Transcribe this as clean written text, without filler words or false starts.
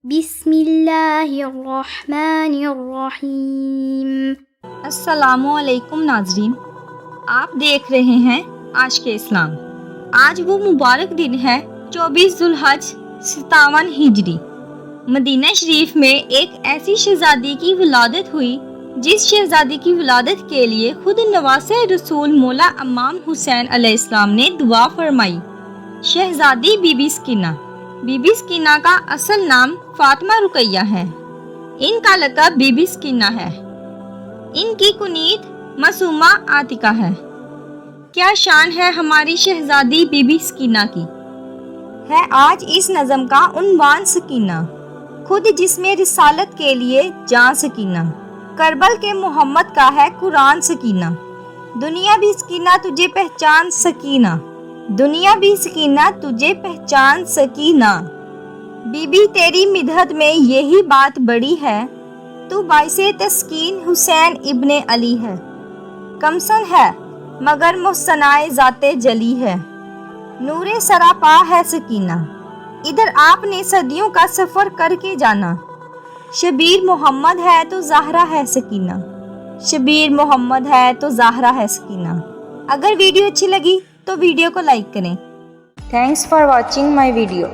بسم اللہ الرحمن الرحیم۔ السلام علیکم ناظرین، آپ دیکھ رہے ہیں آج کے اسلام۔ آج وہ مبارک دن ہے 24 ذوالحج 57 ہجری۔ مدینہ شریف میں ایک ایسی شہزادی کی ولادت ہوئی جس شہزادی کی ولادت کے لیے خود نواسہ رسول مولا امام حسین علیہ السلام نے دعا فرمائی۔ شہزادی بی بی سکینہ۔ بی بی سکینہ کا اصل نام فاطمہ رقیہ ہے۔ ان کا لقب بی بی سکینہ ہے۔ ان کی کنیت معصومہ عاتقہ ہے۔ کیا شان ہے ہماری شہزادی بی بی سکینہ کی، ہے آج اس نظم کا عنوان سکینہ، خود جسم رسالت کے لیے جان سکینہ، کربل کے محمد کا ہے قرآن سکینہ، دنیا بھی سکینہ تجھے پہچان سکینہ، دنیا بھی سکینہ تجھے پہچان سکینہ۔ بی بی تیری مدحت میں یہی بات بڑی ہے، تو باعث تسکین حسین ابن علی ہے، کمسن ہے مگر محسنائے ذات جلی ہے، نور سراپا ہے سکینہ، ادھر آپ نے صدیوں کا سفر کر کے جانا، شبیر محمد ہے تو زہرا ہے سکینہ، شبیر محمد ہے تو زہرا ہے سکینہ۔ اگر ویڈیو اچھی لگی تو ویڈیو کو لائک کریں۔ Thanks for watching my video.